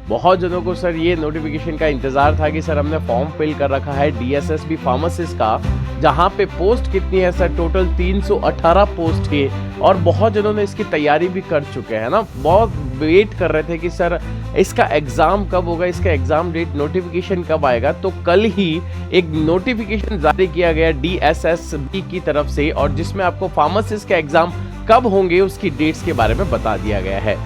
बहुत जनों को सर ये नोटिफिकेशन का इंतजार था कि सर हमने फॉर्म फिल कर रखा है डीएसएसबी फार्मासिस्ट का, जहां पे पोस्ट कितनी है सर, टोटल 318 पोस्ट है और बहुत जनों ने इसकी तैयारी भी कर चुके हैं ना, बहुत वेट कर रहे थे कि सर इसका एग्जाम कब होगा, इसका एग्जाम डेट नोटिफिकेशन कब आएगा। तो कल ही एक नोटिफिकेशन जारी किया गया डीएसएसबी की तरफ से और जिसमें आपको फार्मासिस्ट का एग्जाम कब होंगे उसकी डेट्स के बारे में बता दिया गया है।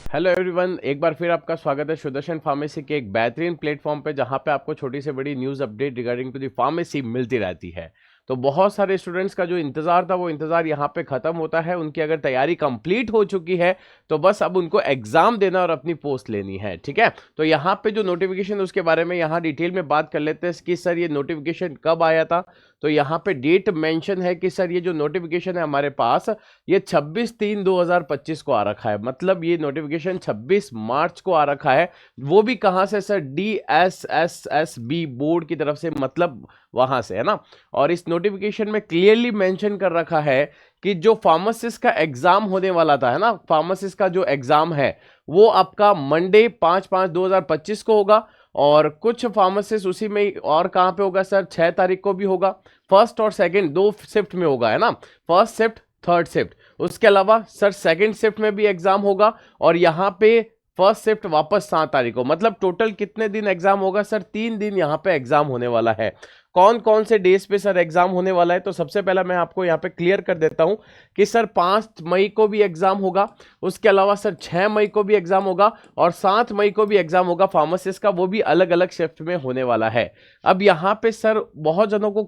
हेलो एवरीवन, एक बार फिर आपका स्वागत है सुदर्शन फार्मेसी के एक बेहतरीन प्लेटफॉर्म पे, जहां पे आपको छोटी से बड़ी news update regarding to the pharmacy मिलती रहती है। तो बहुत सारे स्टूडेंट्स का जो इंतजार था वो इंतजार यहाँ पे खत्म होता है। उनकी अगर तैयारी कंप्लीट हो चुकी है तो बस अब उनको एग्जाम देना और अपनी पोस्ट लेनी है, ठीक है। तो यहाँ पे जो नोटिफिकेशन उसके बारे में यहाँ डिटेल में बात कर लेते हैं कि सर ये नोटिफिकेशन कब आया था। तो यहाँ पे डेट मेंशन है कि सर ये जो नोटिफिकेशन है हमारे पास ये 26/3/2025 को आ रखा है, मतलब ये नोटिफिकेशन 26 मार्च को आ रखा है। वो भी कहाँ से सर, DSSSB बोर्ड की तरफ से, मतलब वहां से, है ना। और इस नोटिफिकेशन में क्लियरली मेंशन कर रखा है कि जो फार्मासिस्ट का एग्जाम होने वाला था, है ना, फार्मासिस्ट का जो एग्जाम है वो आपका मंडे 5/5/2025 को होगा और कुछ फार्मासिस्ट उसी में और कहां पे होगा सर, 6 तारीख को भी होगा। फर्स्ट और सेकंड दो शिफ्ट में होगा, है ना, फर्स्ट शिफ्ट थर्ड शिफ्ट। उसके अलावा सर सेकंड शिफ्ट में भी एग्जाम होगा और यहाँ पे फर्स्ट शिफ्ट वापस 7 तारीख को, मतलब टोटल कितने दिन एग्जाम होगा सर, 3 दिन यहाँ पे एग्जाम होने वाला है। कौन कौन से डेज पे सर एग्जाम होने वाला है, तो सबसे पहला मैं आपको यहाँ पे क्लियर कर देता हूँ कि सर 5 मई को भी एग्जाम होगा, उसके अलावा सर 6 मई को भी एग्जाम होगा और 7 मई को भी एग्जाम होगा फार्मासिस्ट का, वो भी अलग अलग शिफ्ट में होने वाला है। अब यहाँ पे सर बहुत जनों को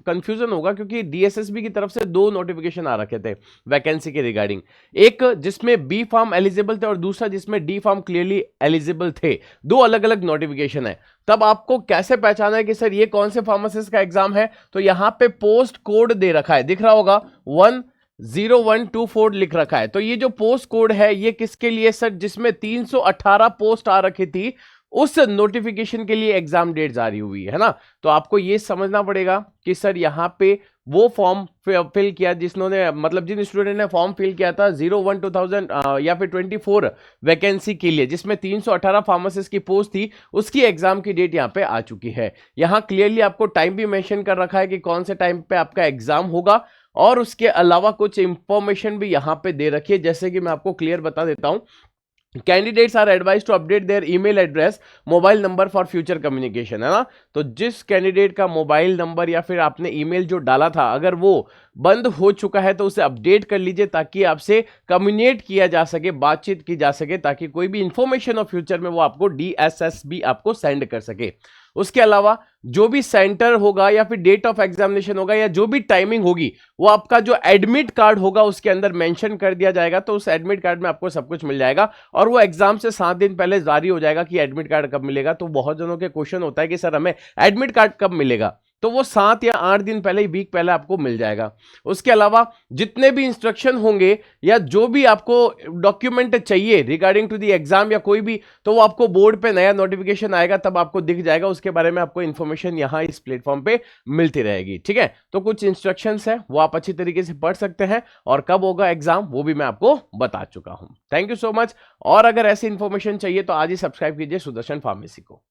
कंफ्यूजन होगा क्योंकि डीएसएसबी की तरफ से 2 नोटिफिकेशन आ रखे थे वैकेंसी के रिगार्डिंग, एक जिसमें बी फार्म एलिजिबल थे और दूसरा जिसमें डी फार्म क्लियरली एलिजिबल थे। 2 अलग अलग नोटिफिकेशन है। तब आपको कैसे पहचाना है कि सर ये कौन से फार्मासिस्ट का एग्जाम है, तो यहां पे पोस्ट कोड दे रखा है, दिख रहा होगा 10124 लिख रखा है। तो ये जो पोस्ट कोड है ये किसके लिए सर, जिसमें 318 पोस्ट आ रखी थी उस नोटिफिकेशन के लिए एग्जाम डेट जारी हुई है ना। तो आपको ये समझना पड़ेगा कि सर यहाँ पे वो फॉर्म फिल किया जिन्होंने, मतलब जिन स्टूडेंट ने फॉर्म फिल किया था 01/2000 या फिर 24 वैकेंसी के लिए, जिसमें 318 फार्मासिस्ट की पोस्ट थी, उसकी एग्जाम की डेट यहाँ पे आ चुकी है। यहाँ क्लियरली आपको टाइम भी मेंशन कर रखा है कि कौन से टाइम पे आपका एग्जाम होगा और उसके अलावा कुछ इंफॉर्मेशन भी यहाँ पे दे रखी है, जैसे कि मैं आपको क्लियर बता देता हूँ। Candidates are advised to update their email address mobile number for future communication, है ना। तो जिस कैंडिडेट का मोबाइल नंबर या फिर आपने ईमेल जो डाला था अगर वो बंद हो चुका है तो उसे अपडेट कर लीजिए ताकि आपसे कम्युनिकेट किया जा सके, बातचीत की जा सके, ताकि कोई भी इंफॉर्मेशन ऑफ फ्यूचर में वो आपको डीएसएसबी आपको सेंड कर सके। उसके अलावा जो भी सेंटर होगा या फिर डेट ऑफ एग्जामिनेशन होगा या जो भी टाइमिंग होगी वो आपका जो एडमिट कार्ड होगा उसके अंदर मेंशन कर दिया जाएगा। तो उस एडमिट कार्ड में आपको सब कुछ मिल जाएगा और वो एग्जाम से 7 दिन पहले जारी हो जाएगा कि एडमिट कार्ड कब मिलेगा। तो बहुत जनों के क्वेश्चन होता है कि सर हमें एडमिट कार्ड कब मिलेगा, तो वो 7 या 8 दिन पहले, वीक पहले आपको मिल जाएगा। उसके अलावा जितने भी इंस्ट्रक्शन होंगे या जो भी आपको डॉक्यूमेंट चाहिए रिगार्डिंग टू दी एग्जाम या कोई भी, तो वो आपको बोर्ड पे नया नोटिफिकेशन आएगा तब आपको दिख जाएगा। उसके बारे में आपको इन्फॉर्मेशन यहाँ इस प्लेटफॉर्म पे मिलती रहेगी, ठीक है। तो कुछ इंस्ट्रक्शंस है वो आप अच्छी तरीके से पढ़ सकते हैं और कब होगा एग्जाम वो भी मैं आपको बता चुका हूं। Thank you so much. और अगर ऐसी इंफॉर्मेशन चाहिए तो आज ही सब्सक्राइब कीजिए सुदर्शन फार्मेसी को।